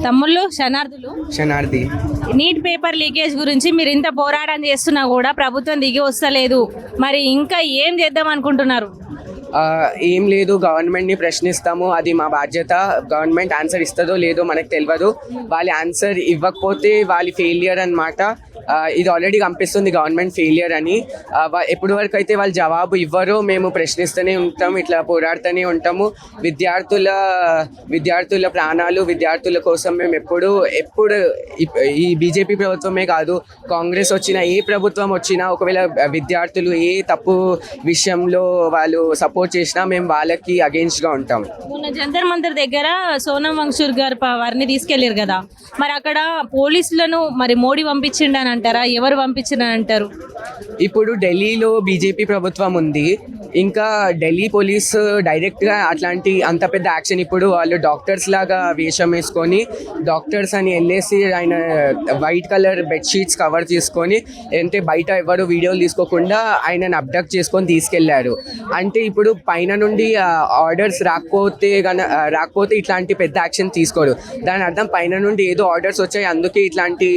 తమ్ముళ్ళు శనార్థులు శనార్థి. Neat paper leakage గురించి మీరు ఇంత పోరాటం చేస్తున్నా కూడా ప్రభుత్వం దిగి వస్తలేదు. మరి ఇంకా ఏం చేద్దాం అనుకుంటున్నారు? ఏం లేదు, గవర్నమెంట్ని ప్రశ్నిస్తాము, అది మా బాధ్యత. గవర్నమెంట్ ఆన్సర్ ఇస్తుందో లేదో మనకు తెలియదు. వాళ్ళు ఆన్సర్ ఇవ్వకపోతే వాళ్ళ ఫెయిలియర్ అన్నమాట. ఇది ఆల్రెడీ కనిపిస్తుంది గవర్నమెంట్ ఫెయిలియర్ అని. ఎప్పటి వరకు అయితే వాళ్ళు జవాబు ఇవ్వరో మేము ప్రశ్నిస్తూనే ఉంటాము, ఇట్లా పోరాడుతూనే ఉంటాము. విద్యార్థుల ప్రాణాలు, విద్యార్థుల కోసం మేము ఎప్పుడు ఈ బీజేపీ ప్రభుత్వమే కాదు, కాంగ్రెస్ వచ్చినా, ఏ ప్రభుత్వం వచ్చినా, ఒకవేళ విద్యార్థులు ఏ తప్పు విషయంలో వాళ్ళు సపోర్ట్ చేసినా మేము వాళ్ళకి అగెయిన్స్ట్గా ఉంటాం. మొన్న జంతర్ మంతర్ దగ్గర సోనం వంగూర్ గారు వారిని తీసుకెళ్లారు కదా, మరి అక్కడ పోలీసులను మరి మోడీ పంపించిండని అంటారా? ఎవరు పంపించిందని అంటారు? ఇప్పుడు ఢిల్లీలో బీజేపీ ప్రభుత్వం ఉంది. ఇంకా ఢిల్లీ పోలీస్ డైరెక్ట్గా అట్లాంటి అంత పెద్ద యాక్షన్, ఇప్పుడు వాళ్ళు డాక్టర్స్ లాగా వేషం వేసుకొని డాక్టర్స్ అని వెళ్ళేసి ఆయన వైట్ కలర్ బెడ్షీట్స్ కవర్ చేసుకొని అంటే బయట ఎవరు వీడియోలు తీసుకోకుండా ఆయనను అబ్డక్ట్ చేసుకొని తీసుకెళ్లారు. అంటే ఇప్పుడు పైన నుండి ఆర్డర్స్ రాకపోతే ఇట్లాంటి పెద్ద యాక్షన్ తీసుకోరు. దాని అర్థం పైన నుండి ఏదో ఆర్డర్స్ వచ్చాయి, అందుకే ఇట్లాంటి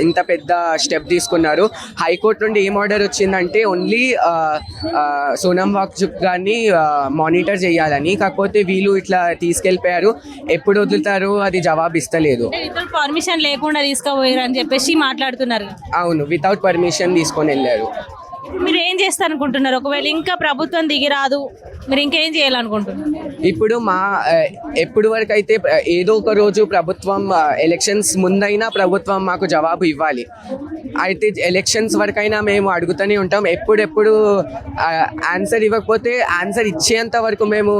ఇంత పెద్ద స్టెప్ తీసుకున్నారు. హైకోర్టు నుండి ఏం ఆర్డర్ వచ్చిందంటే ఓన్లీ సోనం వాంగ్చుక్ గారిని మానిటర్ చేయాలని. కాకపోతే వీళ్ళు ఇట్లా తీసుకెళ్ళిపోయారు. ఎప్పుడు వదులుతారో అది జవాబు ఇస్తలేదు. పర్మిషన్ లేకుండా తీసుకుపోయారు అని చెప్పేసి మాట్లాడుతున్నారు. అవును, వితౌట్ పర్మిషన్ తీసుకొని వెళ్ళారు. మీరు ఏం చేస్తారు అనుకుంటున్నారు? ఒకవేళ ఇంకా ప్రభుత్వం దిగి రాదు, మీరు ఇంకేం చేయాలనుకుంటున్నారు? ఇప్పుడు ఎప్పుడు వరకు అయితే ఏదో ఒక రోజు ప్రభుత్వం ఎలక్షన్స్ ముందైనా ప్రభుత్వం మాకు జవాబు ఇవ్వాలి. అయితే ఎలక్షన్స్ వరకైనా మేము అడుగుతూనే ఉంటాం. ఎప్పుడు ఆన్సర్ ఇవ్వకపోతే ఆన్సర్ ఇచ్చేంత వరకు మేము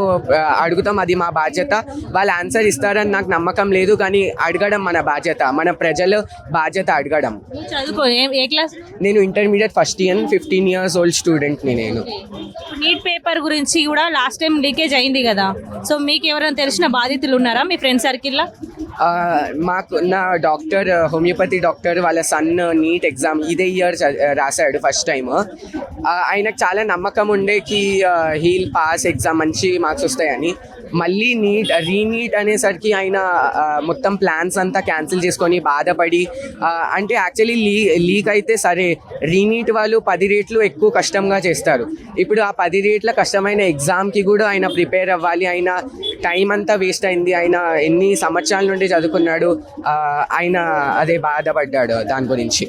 అడుగుతాం. అది మా బాధ్యత. వాళ్ళు ఆన్సర్ ఇస్తారని నాకు నమ్మకం లేదు, కానీ అడగడం మన బాధ్యత, మన ప్రజల బాధ్యత అడగడం. చదువుకో, ఏ క్లాస్? నేను intermediate first year, 15 years old స్టూడెంట్ని నేను. నీట్ పేపర్ గురించి కూడా లాస్ట్ టైం లీకేజ్ అయింది కదా, సో మీకు ఎవరైనా తెలిసిన బాధితులు ఉన్నారా మీ ఫ్రెండ్ సర్కిల్లో? నా డాక్టర్, హోమియోపతి డాక్టర్, వాళ్ళ సన్ నీట్ ఎగ్జామ్ ఇదే ఇయర్ రాశాడు ఫస్ట్ టైం. ఆయనకు చాలా నమ్మకం ఉండేకి హీల్ పాస్ ఎగ్జామ్, మంచి మార్క్స్ వస్తాయని. మళ్ళీ రీనీట్ అనేసరికి ఆయన మొత్తం ప్లాన్స్ అంతా క్యాన్సిల్ చేసుకొని బాధపడి, అంటే యాక్చువల్లీ లీక్ అయితే సరే, రీనీట్ వాళ్ళు 10 రెట్లు ఎక్కువ కష్టంగా చేస్తారు. ఇప్పుడు ఆ 10 రెట్ల కష్టమైన ఎగ్జామ్కి కూడా ఆయన ప్రిపేర్ అవ్వాలి. ఆయన టైం అంతా వేస్ట్ అయింది. ఆయన ఎన్ని సంవత్సరాల నుండి చదువుకున్నాడు, ఆయన అదే బాధపడ్డాడు దాని గురించి.